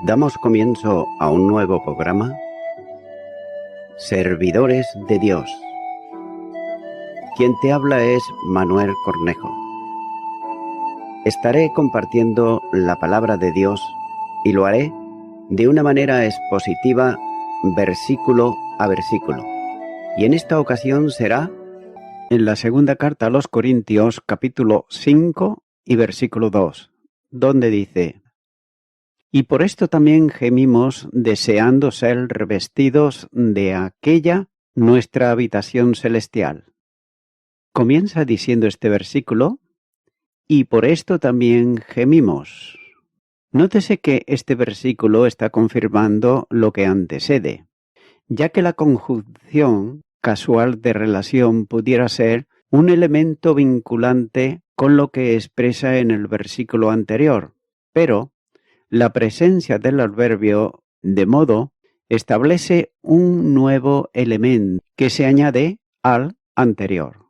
Damos comienzo a un nuevo programa, Servidores de Dios. Quien te habla es Manuel Cornejo. Estaré compartiendo la palabra de Dios y lo haré de una manera expositiva, versículo a versículo. Y en esta ocasión será en la segunda carta a los Corintios, capítulo 5 y versículo 2, donde dice: Y por esto también gemimos, deseando ser revestidos de aquella nuestra habitación celestial. Comienza diciendo este versículo: y por esto también gemimos. Nótese que este versículo está confirmando lo que antecede, ya que la conjunción casual de relación pudiera ser un elemento vinculante con lo que expresa en el versículo anterior, pero la presencia del adverbio de modo establece un nuevo elemento que se añade al anterior.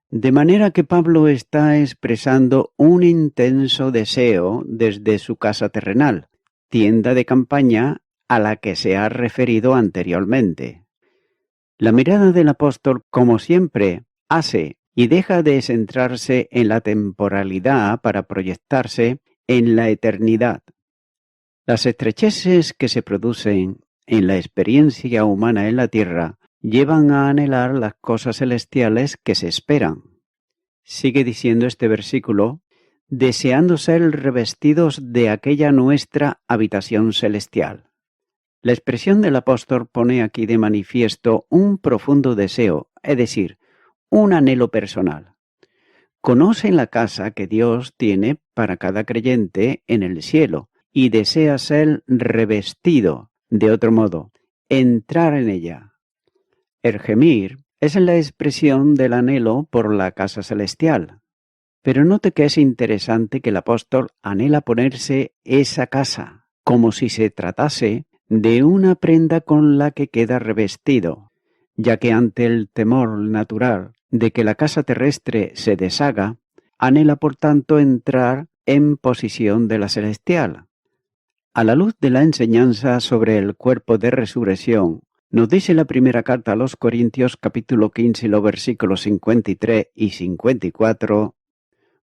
De manera que Pablo está expresando un intenso deseo desde su casa terrenal, tienda de campaña a la que se ha referido anteriormente. La mirada del apóstol, como siempre, hace y deja de centrarse en la temporalidad para proyectarse en la eternidad. Las estrecheces que se producen en la experiencia humana en la tierra llevan a anhelar las cosas celestiales que se esperan. Sigue diciendo este versículo: deseando ser revestidos de aquella nuestra habitación celestial. La expresión del apóstol pone aquí de manifiesto un profundo deseo, es decir, un anhelo personal. Conoce la casa que Dios tiene para cada creyente en el cielo y desea ser revestido, de otro modo, entrar en ella. El gemir es la expresión del anhelo por la casa celestial. Pero note que es interesante que el apóstol anhela ponerse esa casa, como si se tratase de una prenda con la que queda revestido, ya que ante el temor natural de que la casa terrestre se deshaga, anhela por tanto entrar en posición de la celestial. A la luz de la enseñanza sobre el cuerpo de resurrección, nos dice la primera carta a los Corintios, capítulo 15, los versículos 53 y 54,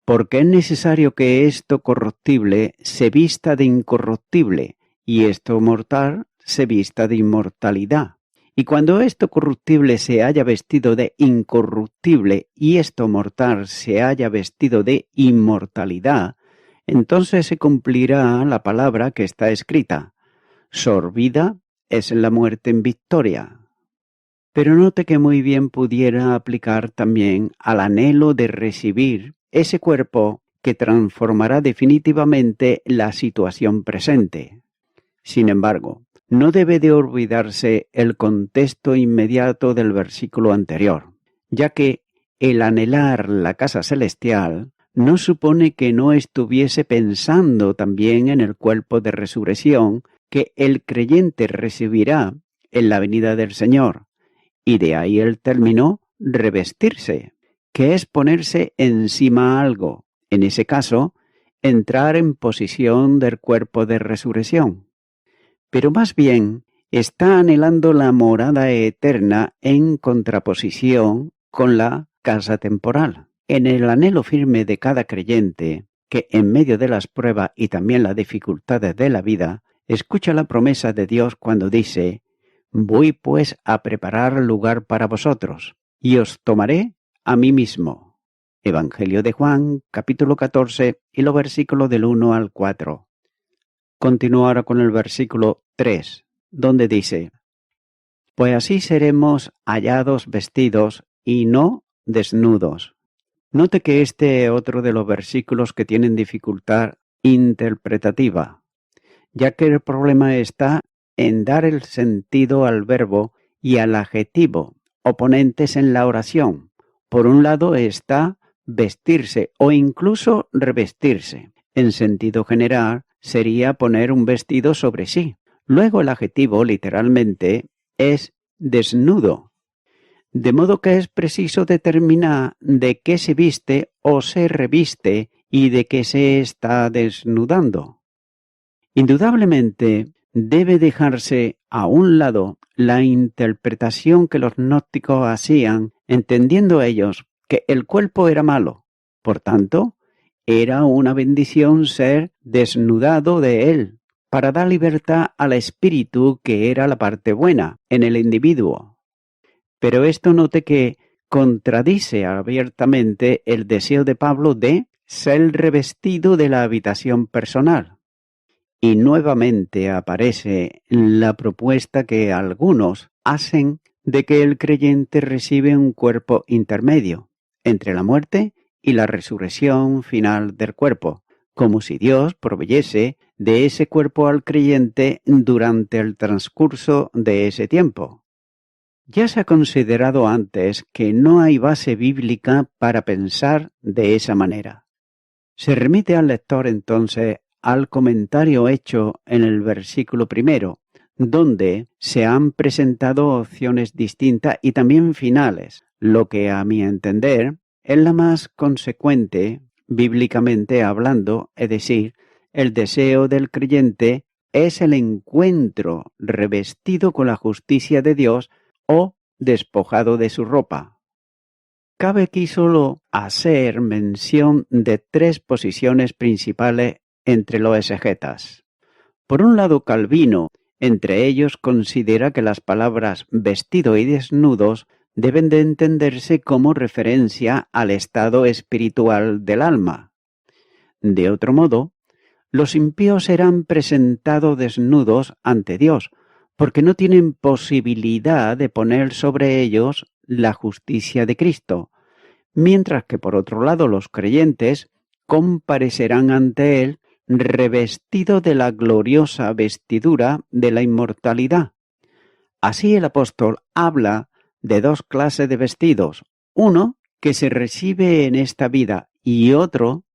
porque es necesario que esto corruptible se vista de incorruptible, y esto mortal se vista de inmortalidad. Y cuando esto corruptible se haya vestido de incorruptible, y esto mortal se haya vestido de inmortalidad, entonces se cumplirá la palabra que está escrita: sorbida es la muerte en victoria. Pero note que muy bien pudiera aplicar también al anhelo de recibir ese cuerpo que transformará definitivamente la situación presente. Sin embargo, no debe de olvidarse el contexto inmediato del versículo anterior, ya que el anhelar la casa celestial no supone que no estuviese pensando también en el cuerpo de resurrección que el creyente recibirá en la venida del Señor, y de ahí el término revestirse, que es ponerse encima algo, en ese caso, entrar en posición del cuerpo de resurrección. Pero más bien está anhelando la morada eterna en contraposición con la casa temporal. En el anhelo firme de cada creyente, que en medio de las pruebas y también las dificultades de la vida, escucha la promesa de Dios cuando dice: voy pues a preparar lugar para vosotros, y os tomaré a mí mismo. Evangelio de Juan, capítulo 14, y los versículos del 1 al 4. Continúo ahora con el versículo 3, donde dice: pues así seremos hallados vestidos y no desnudos. Note que este es otro de los versículos que tienen dificultad interpretativa, ya que el problema está en dar el sentido al verbo y al adjetivo oponentes en la oración. Por un lado está vestirse o incluso revestirse. En sentido general sería poner un vestido sobre sí. Luego el adjetivo literalmente es desnudo. De modo que es preciso determinar de qué se viste o se reviste y de qué se está desnudando. Indudablemente debe dejarse a un lado la interpretación que los gnósticos hacían, entendiendo ellos que el cuerpo era malo. Por tanto, era una bendición ser desnudado de él, para dar libertad al espíritu, que era la parte buena en el individuo. Pero esto note que contradice abiertamente el deseo de Pablo de ser revestido de la habitación personal. Y nuevamente aparece la propuesta que algunos hacen de que el creyente recibe un cuerpo intermedio entre la muerte y la resurrección final del cuerpo, como si Dios proveyese de ese cuerpo al creyente durante el transcurso de ese tiempo. Ya se ha considerado antes que no hay base bíblica para pensar de esa manera. Se remite al lector entonces al comentario hecho en el versículo 1, donde se han presentado opciones distintas y también finales, lo que a mi entender es la más consecuente bíblicamente hablando, es decir, el deseo del creyente es el encuentro revestido con la justicia de Dios o despojado de su ropa. Cabe aquí solo hacer mención de 3 posiciones principales entre los exegetas. Por un lado, Calvino, entre ellos, considera que las palabras vestido y desnudos deben de entenderse como referencia al estado espiritual del alma. De otro modo, los impíos serán presentados desnudos ante Dios, porque no tienen posibilidad de poner sobre ellos la justicia de Cristo, mientras que por otro lado los creyentes comparecerán ante Él revestidos de la gloriosa vestidura de la inmortalidad. Así el apóstol habla de 2 clases de vestidos, uno que se recibe en esta vida y otro,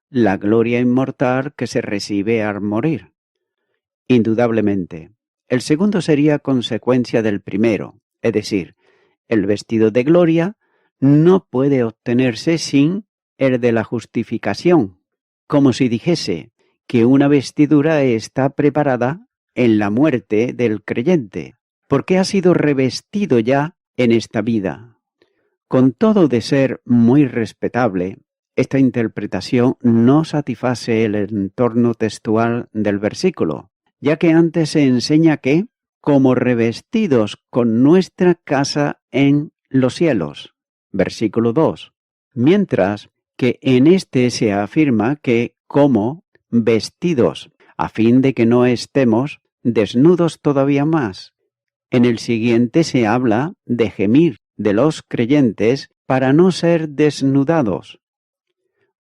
la gloria inmortal que se recibe al morir. Indudablemente, el segundo sería consecuencia del primero, es decir, el vestido de gloria no puede obtenerse sin el de la justificación, como si dijese que una vestidura está preparada en la muerte del creyente, porque ha sido revestido ya en esta vida. Con todo de ser muy respetable, esta interpretación no satisface el entorno textual del versículo, ya que antes se enseña que, como revestidos con nuestra casa en los cielos, versículo 2, mientras que en este se afirma que como vestidos, a fin de que no estemos desnudos todavía más. En el siguiente se habla de gemir de los creyentes para no ser desnudados.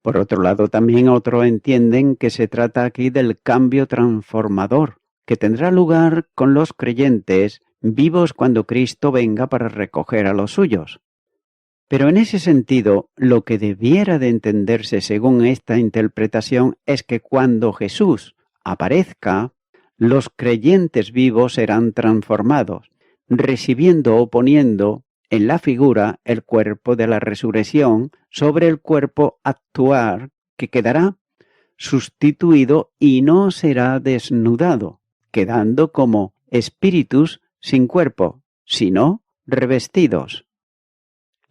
Por otro lado, también otros entienden que se trata aquí del cambio transformador, que tendrá lugar con los creyentes vivos cuando Cristo venga para recoger a los suyos. Pero en ese sentido, lo que debiera de entenderse según esta interpretación es que cuando Jesús aparezca, los creyentes vivos serán transformados, recibiendo o poniendo en la figura el cuerpo de la resurrección sobre el cuerpo actual que quedará sustituido y no será desnudado, quedando como espíritus sin cuerpo, sino revestidos.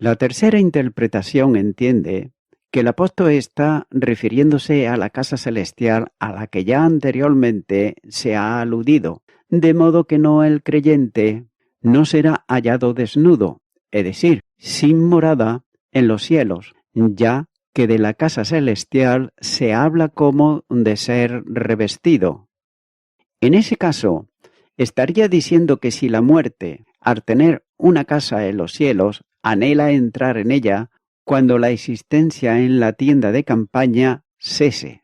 La tercera interpretación entiende que el apóstol está refiriéndose a la casa celestial a la que ya anteriormente se ha aludido, de modo que no el creyente no será hallado desnudo, es decir, sin morada en los cielos, ya que de la casa celestial se habla como de ser revestido. En ese caso, estaría diciendo que si la muerte, al tener una casa en los cielos, anhela entrar en ella, cuando la existencia en la tienda de campaña cese.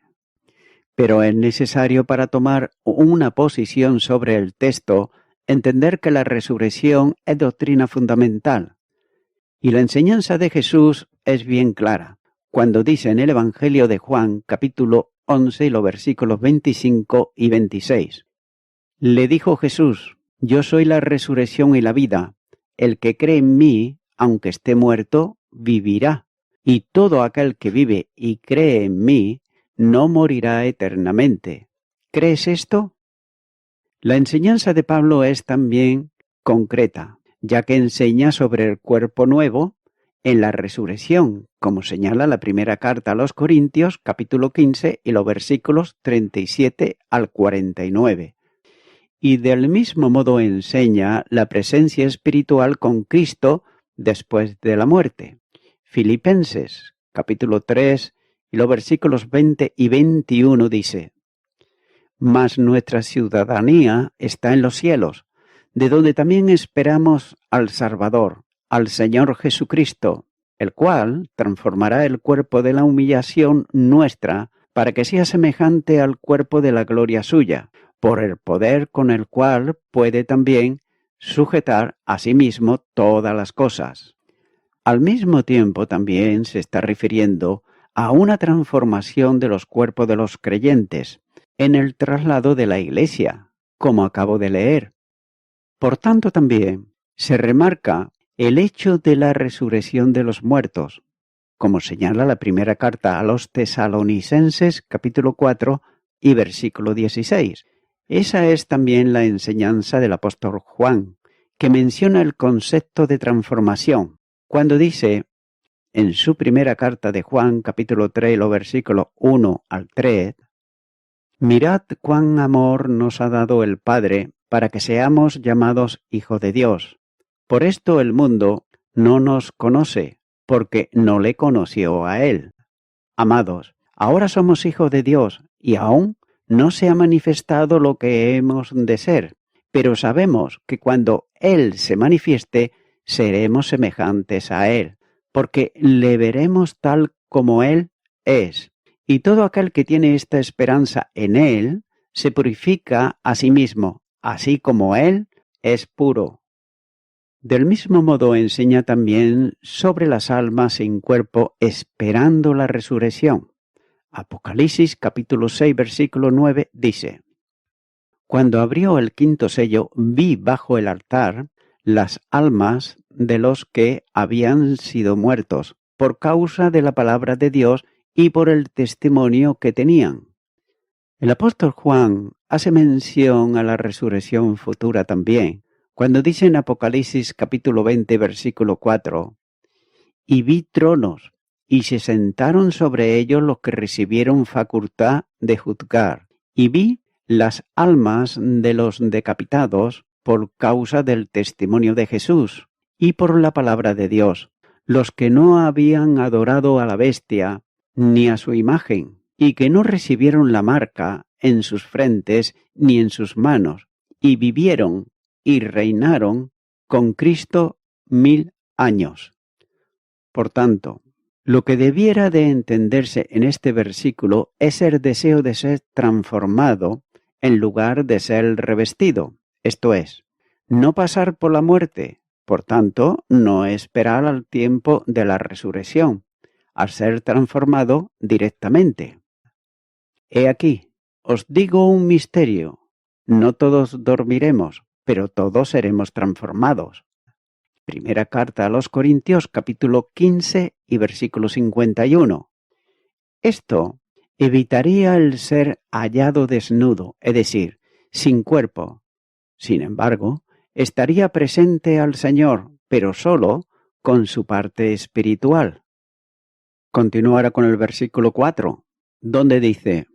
Pero es necesario para tomar una posición sobre el texto entender que la resurrección es doctrina fundamental. Y la enseñanza de Jesús es bien clara, cuando dice en el Evangelio de Juan, capítulo 11, los versículos 25 y 26. Le dijo Jesús: yo soy la resurrección y la vida. El que cree en mí, aunque esté muerto, vivirá. Y todo aquel que vive y cree en mí, no morirá eternamente. ¿Crees esto? La enseñanza de Pablo es también concreta, ya que enseña sobre el cuerpo nuevo en la resurrección, como señala la primera carta a los Corintios, capítulo 15, y los versículos 37 al 49. Y del mismo modo enseña la presencia espiritual con Cristo después de la muerte. Filipenses, capítulo 3, y los versículos 20 y 21 dice: Mas nuestra ciudadanía está en los cielos, de donde también esperamos al Salvador, al Señor Jesucristo, el cual transformará el cuerpo de la humillación nuestra para que sea semejante al cuerpo de la gloria suya, por el poder con el cual puede también sujetar a sí mismo todas las cosas. Al mismo tiempo también se está refiriendo a una transformación de los cuerpos de los creyentes en el traslado de la Iglesia, como acabo de leer. Por tanto también se remarca el hecho de la resurrección de los muertos, como señala la primera carta a los Tesalonicenses, capítulo 4 y versículo 16. Esa es también la enseñanza del apóstol Juan, que menciona el concepto de transformación, cuando dice en su primera carta de Juan, capítulo 3, los versículos 1 al 3, Mirad cuán amor nos ha dado el Padre para que seamos llamados hijos de Dios. Por esto el mundo no nos conoce, porque no le conoció a Él. Amados, ahora somos hijos de Dios y aún no se ha manifestado lo que hemos de ser, pero sabemos que cuando Él se manifieste, seremos semejantes a Él, porque le veremos tal como Él es. Y todo aquel que tiene esta esperanza en Él, se purifica a sí mismo, así como Él es puro. Del mismo modo enseña también sobre las almas sin cuerpo esperando la resurrección. Apocalipsis capítulo 6 versículo 9 dice: Cuando abrió el quinto sello, vi bajo el altar las almas de los que habían sido muertos por causa de la palabra de Dios y por el testimonio que tenían. El apóstol Juan hace mención a la resurrección futura también, cuando dice en Apocalipsis capítulo 20 versículo 4, y vi tronos, y se sentaron sobre ellos los que recibieron facultad de juzgar, y vi las almas de los decapitados por causa del testimonio de Jesús y por la palabra de Dios, los que no habían adorado a la bestia ni a su imagen, y que no recibieron la marca en sus frentes ni en sus manos, y vivieron y reinaron con Cristo 1000 años. Por tanto, lo que debiera de entenderse en este versículo es el deseo de ser transformado en lugar de ser revestido, esto es, no pasar por la muerte, por tanto, no esperar al tiempo de la resurrección, al ser transformado directamente. He aquí, os digo un misterio, no todos dormiremos, pero todos seremos transformados. Primera carta a los Corintios, capítulo 15 y versículo 51. Esto evitaría el ser hallado desnudo, es decir, sin cuerpo. Sin embargo, estaría presente al Señor, pero solo con su parte espiritual. Continuará con el versículo 4, donde dice: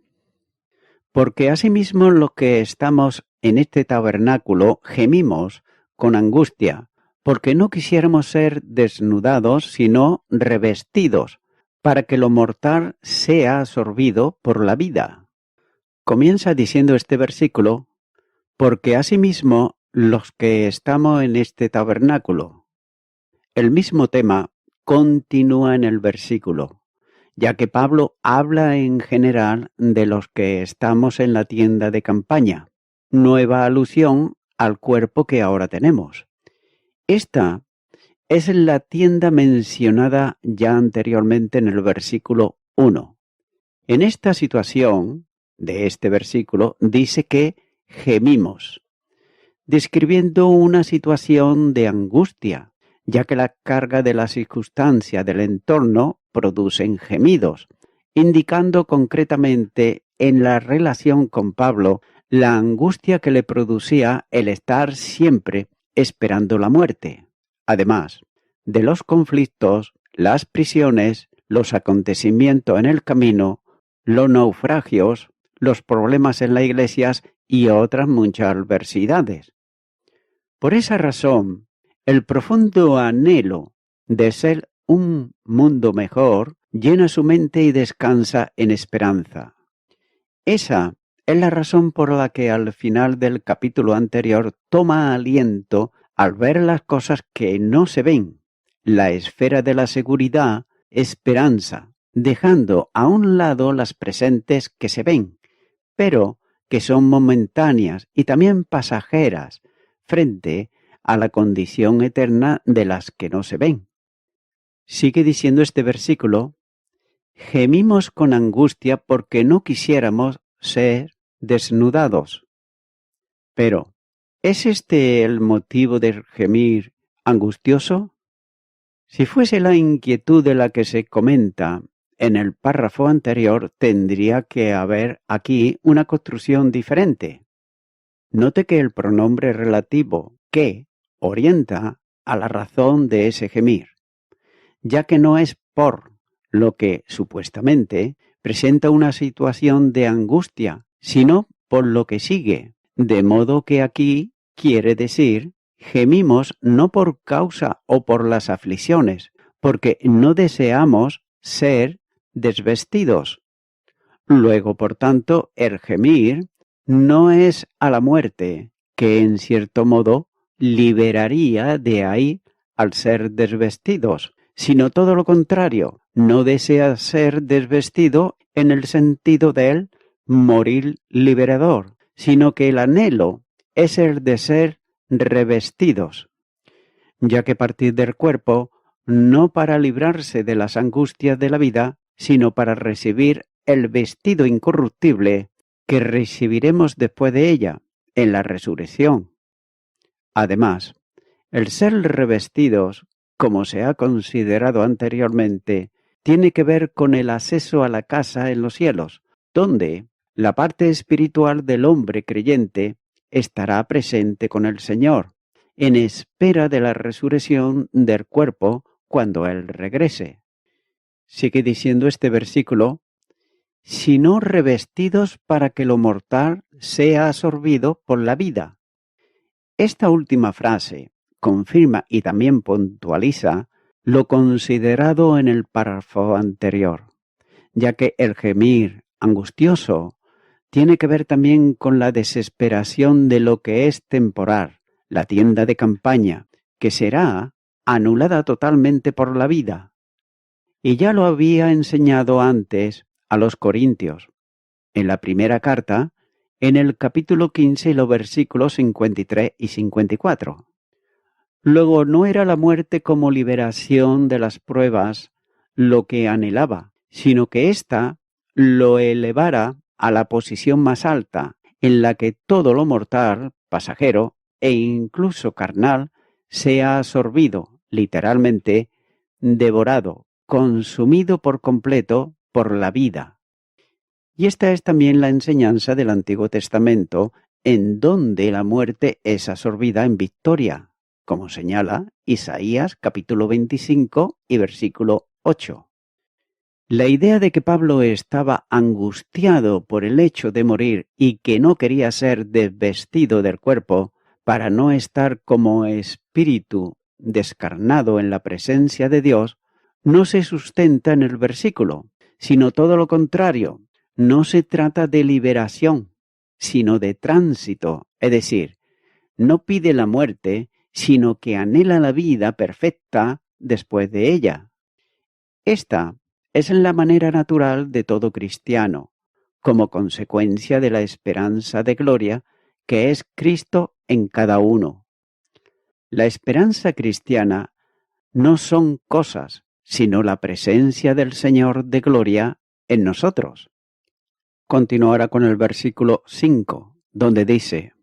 Porque asimismo los que estamos en este tabernáculo gemimos con angustia, porque no quisiéramos ser desnudados, sino revestidos, para que lo mortal sea absorbido por la vida. Comienza diciendo este versículo: porque asimismo los que estamos en este tabernáculo. El mismo tema continúa en el versículo, ya que Pablo habla en general de los que estamos en la tienda de campaña, nueva alusión al cuerpo que ahora tenemos. Esta es la tienda mencionada ya anteriormente en el versículo 1. En esta situación de este versículo dice que gemimos, describiendo una situación de angustia, ya que la carga de la circunstancia del entorno producen gemidos, indicando concretamente en la relación con Pablo la angustia que le producía el estar siempre esperando la muerte, además de los conflictos, las prisiones, los acontecimientos en el camino, los naufragios, los problemas en las iglesias y otras muchas adversidades. Por esa razón, el profundo anhelo de ser un mundo mejor llena su mente y descansa en esperanza. Esa es la razón por la que al final del capítulo anterior toma aliento al ver las cosas que no se ven, la esfera de la seguridad, esperanza, dejando a un lado las presentes que se ven, pero que son momentáneas y también pasajeras, frente a la condición eterna de las que no se ven. Sigue diciendo este versículo: gemimos con angustia porque no quisiéramos ser desnudados. Pero, ¿es este el motivo de gemir angustioso? Si fuese la inquietud de la que se comenta en el párrafo anterior, tendría que haber aquí una construcción diferente. Note que el pronombre relativo que orienta a la razón de ese gemir, ya que no es por lo que supuestamente presenta una situación de angustia, sino por lo que sigue, de modo que aquí quiere decir gemimos no por causa o por las aflicciones, porque no deseamos ser desvestidos. Luego, por tanto, el gemir no es a la muerte, que en cierto modo liberaría de ahí al ser desvestidos, sino todo lo contrario, no desea ser desvestido en el sentido del morir liberador, sino que el anhelo es el de ser revestidos, ya que partir del cuerpo no para librarse de las angustias de la vida, sino para recibir el vestido incorruptible que recibiremos después de ella, en la resurrección. Además, el ser revestidos, como se ha considerado anteriormente, tiene que ver con el acceso a la casa en los cielos, donde la parte espiritual del hombre creyente estará presente con el Señor, en espera de la resurrección del cuerpo cuando Él regrese. Sigue diciendo este versículo: sino revestidos para que lo mortal sea absorbido por la vida. Esta última frase confirma y también puntualiza lo considerado en el párrafo anterior, ya que el gemir angustioso tiene que ver también con la desesperación de lo que es temporal, la tienda de campaña, que será anulada totalmente por la vida. Y ya lo había enseñado antes a los Corintios, en la primera carta, en el capítulo 15 los versículos 53 y 54. Luego no era la muerte como liberación de las pruebas lo que anhelaba, sino que ésta lo elevara a la posición más alta, en la que todo lo mortal, pasajero e incluso carnal sea absorbido, literalmente, devorado, consumido por completo por la vida. Y esta es también la enseñanza del Antiguo Testamento, en donde la muerte es absorbida en victoria, como señala Isaías capítulo 25 y versículo 8. La idea de que Pablo estaba angustiado por el hecho de morir y que no quería ser desvestido del cuerpo para no estar como espíritu descarnado en la presencia de Dios, no se sustenta en el versículo, sino todo lo contrario. No se trata de liberación, sino de tránsito, es decir, no pide la muerte, sino que anhela la vida perfecta después de ella. Esta es la manera natural de todo cristiano, como consecuencia de la esperanza de gloria que es Cristo en cada uno. La esperanza cristiana no son cosas, sino la presencia del Señor de gloria en nosotros. Continuará con el versículo 5, donde dice: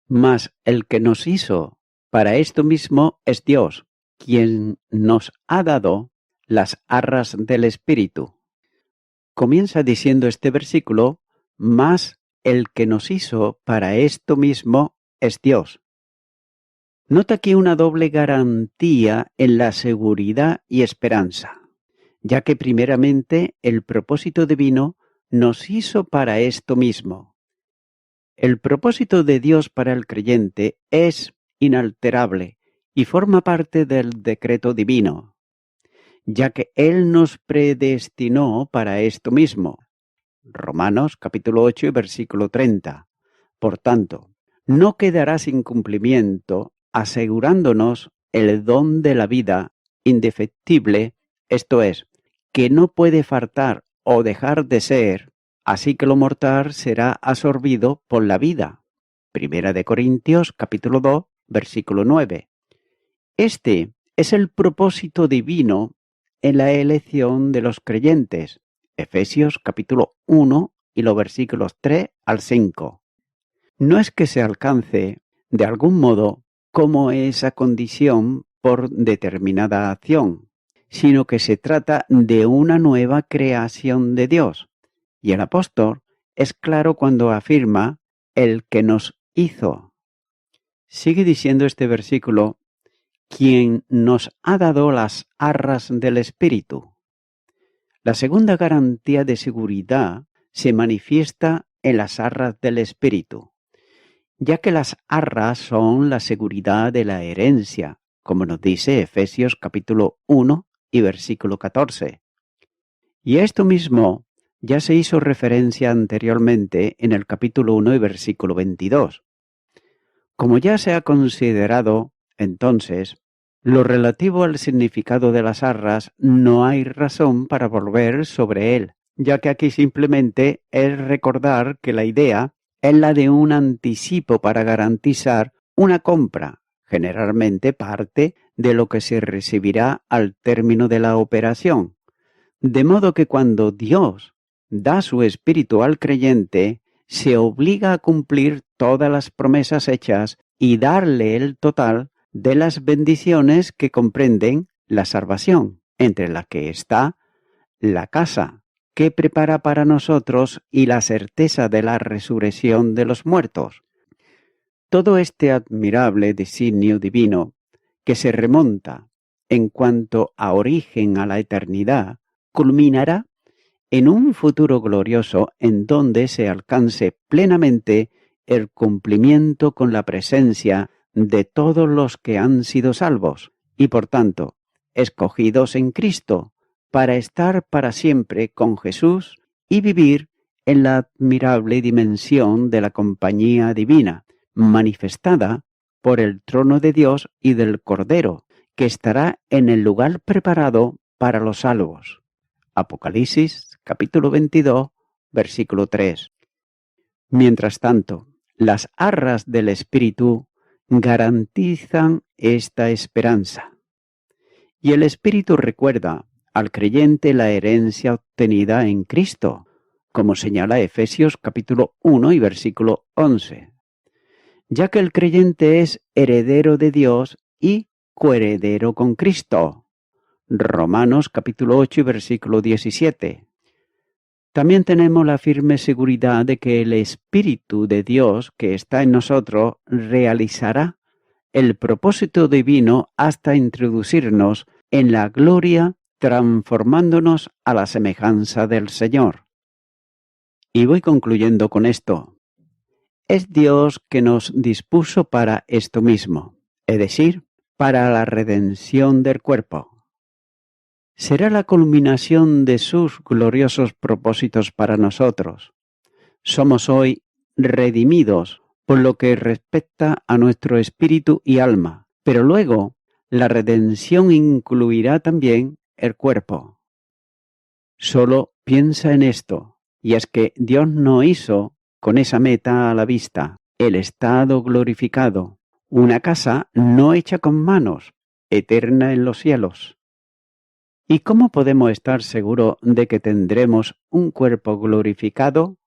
mas el que nos hizo para esto mismo es Dios, quien nos ha dado las arras del Espíritu. Comienza diciendo este versículo mas el que nos hizo para esto mismo es Dios. Nota aquí una doble garantía en la seguridad y esperanza, ya que primeramente el propósito divino nos hizo para esto mismo. El propósito de Dios para el creyente es inalterable y forma parte del decreto divino, ya que Él nos predestinó para esto mismo. Romanos capítulo 8 y versículo 30. Por tanto, no quedará sin cumplimiento, asegurándonos el don de la vida indefectible, esto es, que no puede faltar o dejar de ser, así que lo mortal será absorbido por la vida. Primera de Corintios capítulo 2, versículo 9. Este es el propósito divino en la elección de los creyentes. Efesios capítulo 1 y los versículos 3 al 5. No es que se alcance, de algún modo, como esa condición por determinada acción, sino que se trata de una nueva creación de Dios. Y el apóstol es claro cuando afirma el que nos hizo. Sigue diciendo este versículo, quien nos ha dado las arras del Espíritu. La segunda garantía de seguridad se manifiesta en las arras del Espíritu, ya que las arras son la seguridad de la herencia, como nos dice Efesios capítulo 1 y versículo 14. Y a esto mismo ya se hizo referencia anteriormente en el capítulo 1 y versículo 22. Como ya se ha considerado, entonces, lo relativo al significado de las arras, no hay razón para volver sobre él, ya que aquí simplemente es recordar que la idea es la de un anticipo para garantizar una compra, generalmente parte de lo que se recibirá al término de la operación. De modo que cuando Dios da su espíritu al creyente, se obliga a cumplir todas las promesas hechas y darle el total de las bendiciones que comprenden la salvación, entre las que está la casa que prepara para nosotros y la certeza de la resurrección de los muertos. Todo este admirable designio divino, que se remonta en cuanto a origen a la eternidad, culminará en un futuro glorioso en donde se alcance plenamente el cumplimiento con la presencia de todos los que han sido salvos y por tanto escogidos en Cristo para estar para siempre con Jesús y vivir en la admirable dimensión de la compañía divina, manifestada por el trono de Dios y del Cordero, que estará en el lugar preparado para los salvos. Apocalipsis capítulo 22, versículo 3. Mientras tanto, las arras del Espíritu garantizan esta esperanza. Y el Espíritu recuerda al creyente la herencia obtenida en Cristo, como señala Efesios capítulo 1 y versículo 11, ya que el creyente es heredero de Dios y coheredero con Cristo. Romanos capítulo 8 y versículo 17. También tenemos la firme seguridad de que el Espíritu de Dios que está en nosotros realizará el propósito divino hasta introducirnos en la gloria, transformándonos a la semejanza del Señor. Y voy concluyendo con esto. Es Dios que nos dispuso para esto mismo, es decir, para la redención del cuerpo. Será la culminación de sus gloriosos propósitos para nosotros. Somos hoy redimidos por lo que respecta a nuestro espíritu y alma, pero luego la redención incluirá también el cuerpo. Solo piensa en esto, y es que Dios no hizo con esa meta a la vista, el estado glorificado, una casa no hecha con manos, eterna en los cielos. ¿Y cómo podemos estar seguros de que tendremos un cuerpo glorificado?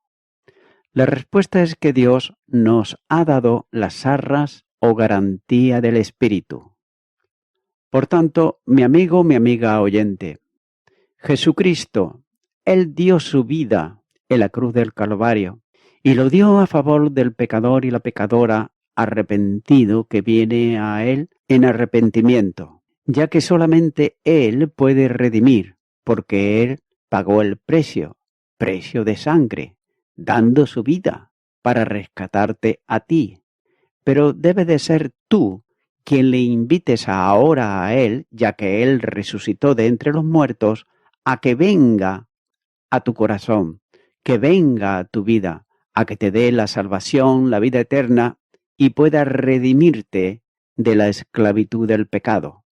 La respuesta es que Dios nos ha dado las arras o garantía del Espíritu. Por tanto, mi amigo, mi amiga oyente, Jesucristo, Él dio su vida en la cruz del Calvario, y lo dio a favor del pecador y la pecadora arrepentido que viene a Él en arrepentimiento, ya que solamente Él puede redimir, porque Él pagó el precio de sangre, dando su vida para rescatarte a ti. Pero debe de ser tú quien le invites ahora a Él, ya que Él resucitó de entre los muertos, a que venga a tu corazón, que venga a tu vida, a que te dé la salvación, la vida eterna, y pueda redimirte de la esclavitud del pecado.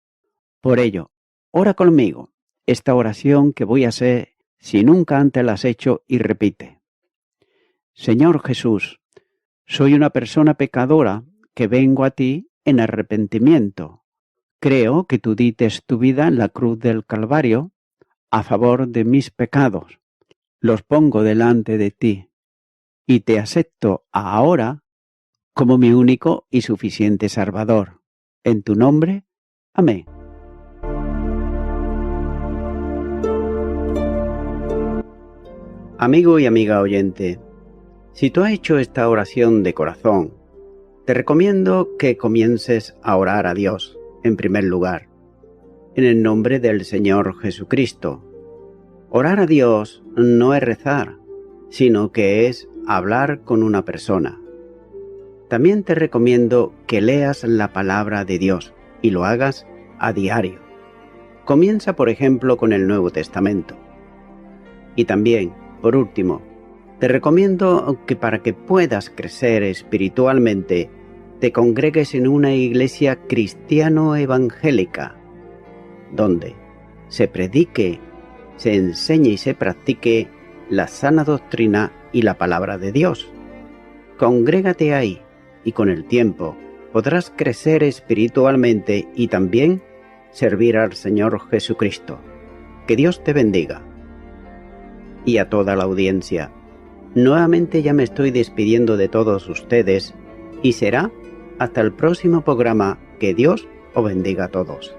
Por ello, ora conmigo esta oración que voy a hacer si nunca antes la has hecho, y repite: Señor Jesús, soy una persona pecadora que vengo a ti en arrepentimiento. Creo que tú diste tu vida en la cruz del Calvario a favor de mis pecados. Los pongo delante de ti y te acepto ahora como mi único y suficiente Salvador. En tu nombre, amén. Amigo y amiga oyente, si tú has hecho esta oración de corazón, te recomiendo que comiences a orar a Dios, en primer lugar, en el nombre del Señor Jesucristo. Orar a Dios no es rezar, sino que es hablar con una persona. También te recomiendo que leas la palabra de Dios y lo hagas a diario. Comienza, por ejemplo, con el Nuevo Testamento. Y también, por último, te recomiendo que para que puedas crecer espiritualmente, te congregues en una iglesia cristiano-evangélica, donde se predique, se enseñe y se practique la sana doctrina y la palabra de Dios. Congrégate ahí y con el tiempo podrás crecer espiritualmente y también servir al Señor Jesucristo. Que Dios te bendiga. Y a toda la audiencia, nuevamente ya me estoy despidiendo de todos ustedes y será hasta el próximo programa. Que Dios os bendiga a todos.